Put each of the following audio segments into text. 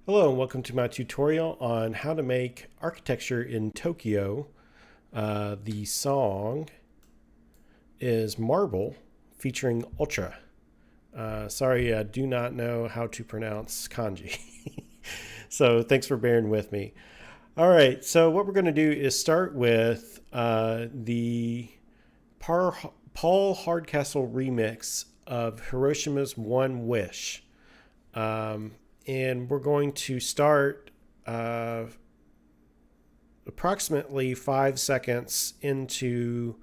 Hello and welcome to my tutorial on how to make architecture in Tokyo. The song is Marble featuring Ultra. Sorry, I do not know how to pronounce kanji. So thanks for bearing with me. All right, so what we're going to do is start with the Paul Hardcastle remix of Hiroshima's One Wish. And we're going to start approximately 5 seconds into,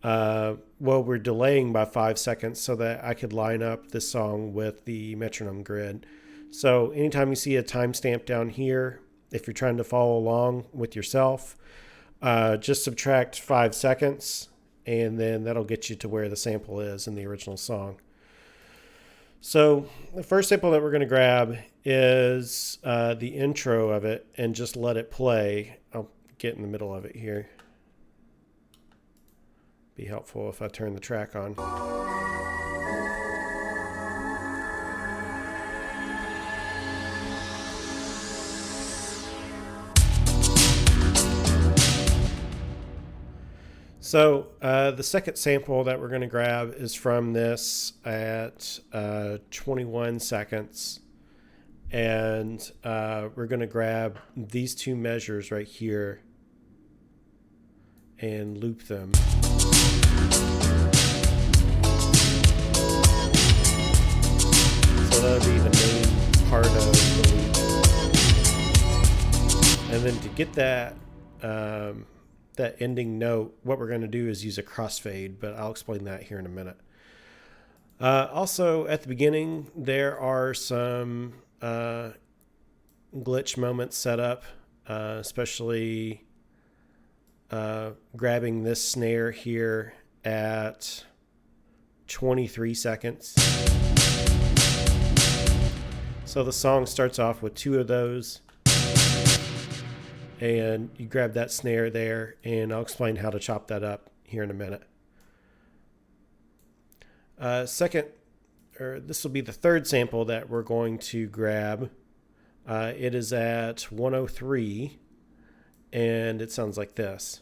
we're delaying by 5 seconds so that I could line up this song with the metronome grid. So anytime you see a timestamp down here, if you're trying to follow along with yourself, just subtract 5 seconds, and then that'll get you to where the sample is in the original song. So the first sample that we're going to grab is the intro of it and just let it play. I'll get in the middle of it here. Be helpful if I turn the track on. So the second sample that we're going to grab is from this at 21 seconds. And we're going to grab these two measures right here and loop them. So that'll be the main part of the loop. And then to get that that ending note, what we're going to do is use a crossfade, but I'll explain that here in a minute. Also, at the beginning, there are some glitch moments set up, especially grabbing this snare here at 23 seconds. So the song starts off with two of those. And you grab that snare there, and I'll explain how to chop that up here in a minute. This will be the third sample that we're going to grab. It is at 103, and it sounds like this.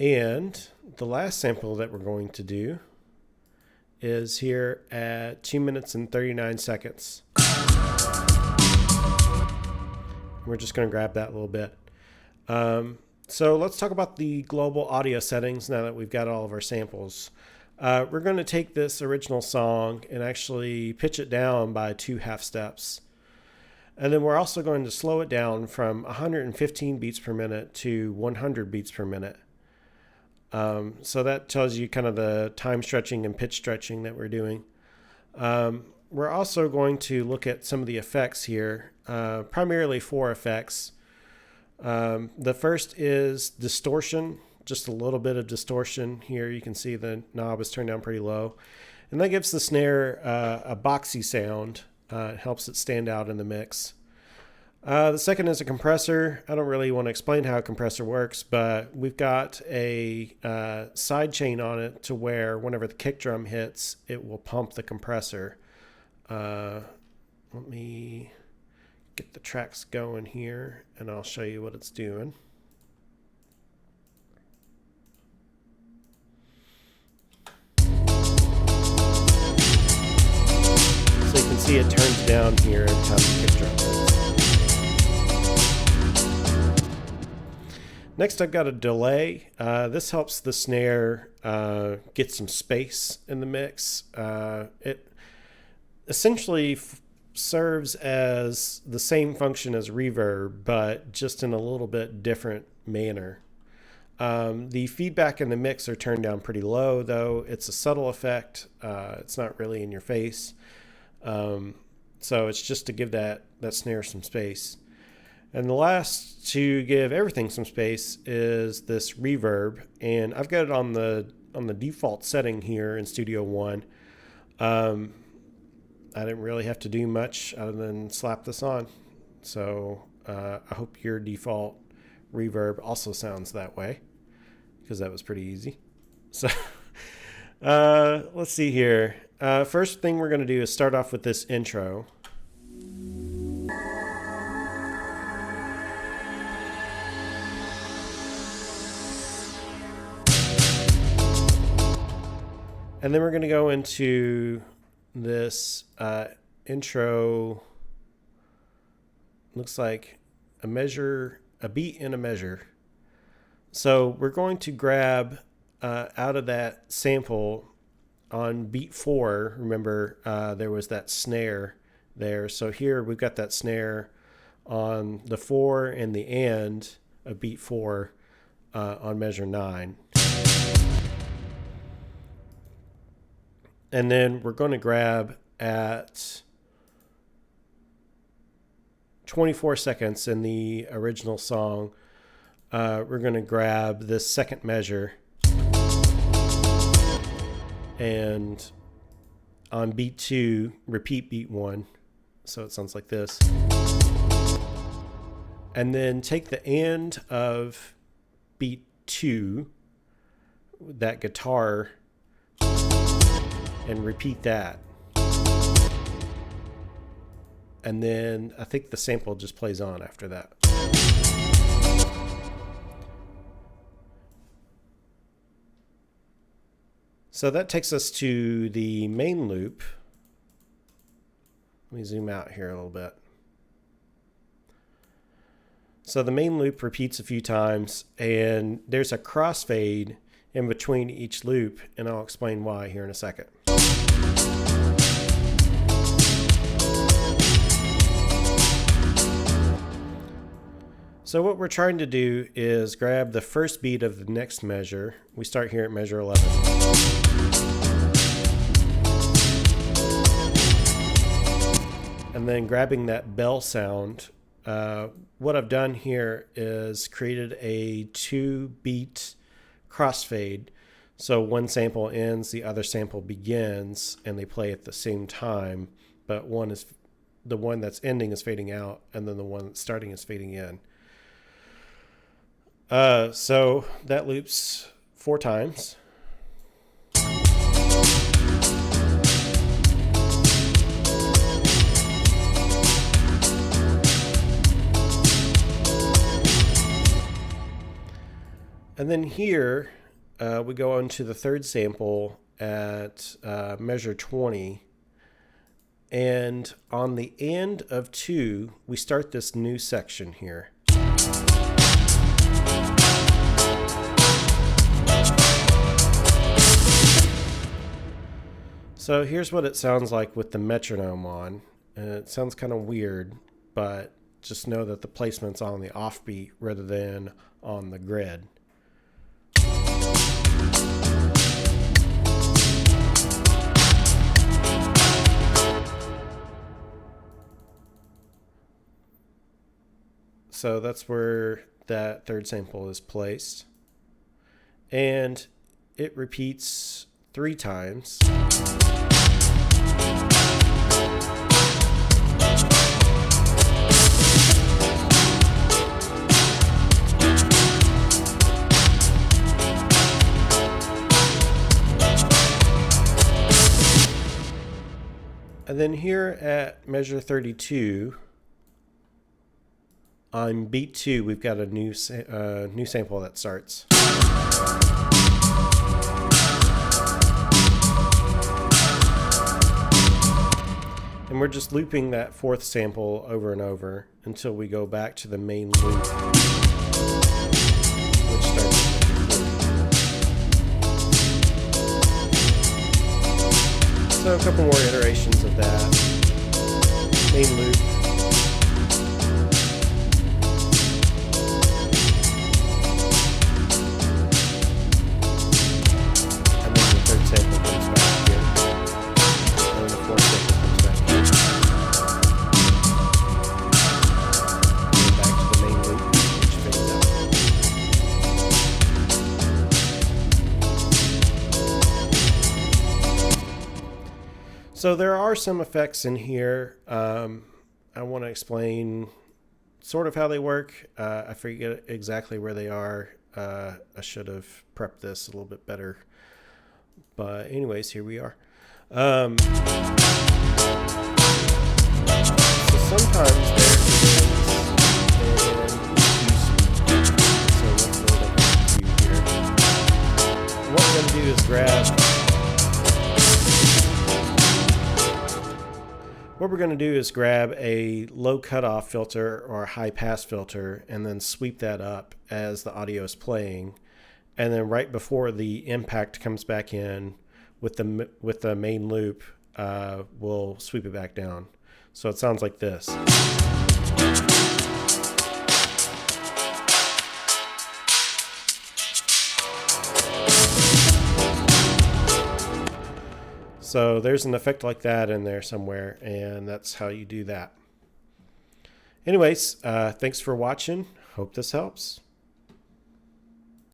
And the last sample that we're going to do is here at 2 minutes and 39 seconds. We're just going to grab that a little bit. So let's talk about the global audio settings now that we've got all of our samples. We're going to take this original song and actually pitch it down by 2 half steps. And then we're also going to slow it down from 115 beats per minute to 100 beats per minute. So that tells you kind of the time stretching and pitch stretching that we're doing. We're also going to look at some of the effects here, primarily 4 effects. The first is distortion, just a little bit of distortion here. You can see the knob is turned down pretty low. And that gives the snare a boxy sound. It helps it stand out in the mix. The second is a compressor. I don't really want to explain how a compressor works, but we've got a side chain on it to where whenever the kick drum hits, it will pump the compressor. Let me get the tracks going here, and I'll show you what it's doing. So you can see it turns down here every time the kick drum hits. Next, I've got a delay. This helps the snare get some space in the mix. It essentially serves as the same function as reverb, but just in a little bit different manner. The feedback in the mix are turned down pretty low, though. It's a subtle effect. It's not really in your face. So it's just to give that snare some space. And the last to give everything some space is this reverb, and I've got it on the default setting here in Studio One. I didn't really have to do much other than slap this on. So I hope your default Reverb also sounds that way because that was pretty easy. So let's see here. First thing we're going to do is start off with this intro. And then we're going to go into this intro. Looks like a beat in a measure. So we're going to grab out of that sample on beat 4. Remember, there was that snare there. So here we've got that snare on the 4 and the and of beat 4 on measure 9. And then we're going to grab at 24 seconds in the original song. We're going to grab this second measure. And on beat 2, repeat beat 1. So it sounds like this. And then take the end of beat 2, that guitar, and repeat that. And then I think the sample just plays on after that. So that takes us to the main loop. Let me zoom out here a little bit. So the main loop repeats a few times, and there's a crossfade in between each loop, and I'll explain why here in a second. So what we're trying to do is grab the first beat of the next measure. We start here at measure 11. And then grabbing that bell sound. What I've done here is created a 2-beat crossfade. So one sample ends, the other sample begins, and they play at the same time. But the one that's ending is fading out, and then the one that's starting is fading in. So that loops 4 times. And then here, we go on to the third sample at measure 20. And on the end of 2, we start this new section here. So here's what it sounds like with the metronome on. And it sounds kind of weird, but just know that the placement's on the offbeat rather than on the grid. So that's where that third sample is placed. And it repeats 3 times. And then here at measure 32, on beat 2, we've got a new sample that starts. And we're just looping that 4th sample over and over until we go back to the main loop, which starts at so a couple more iterations of that main loop. And then the 3rd sample comes back here. And then the 4th sample comes back here. And then back to the main loop, which fades out. So there are some effects in here. I want to explain sort of how they work. I forget exactly where they are. I should have prepped this a little bit better. But anyways, here we are. So sometimes there is so let's load up the view here. What we're going to do is grab a low cutoff filter or a high pass filter and then sweep that up as the audio is playing. And then right before the impact comes back in with the main loop, we'll sweep it back down. So it sounds like this. So there's an effect like that in there somewhere, and that's how you do that. Anyways, thanks for watching. Hope this helps.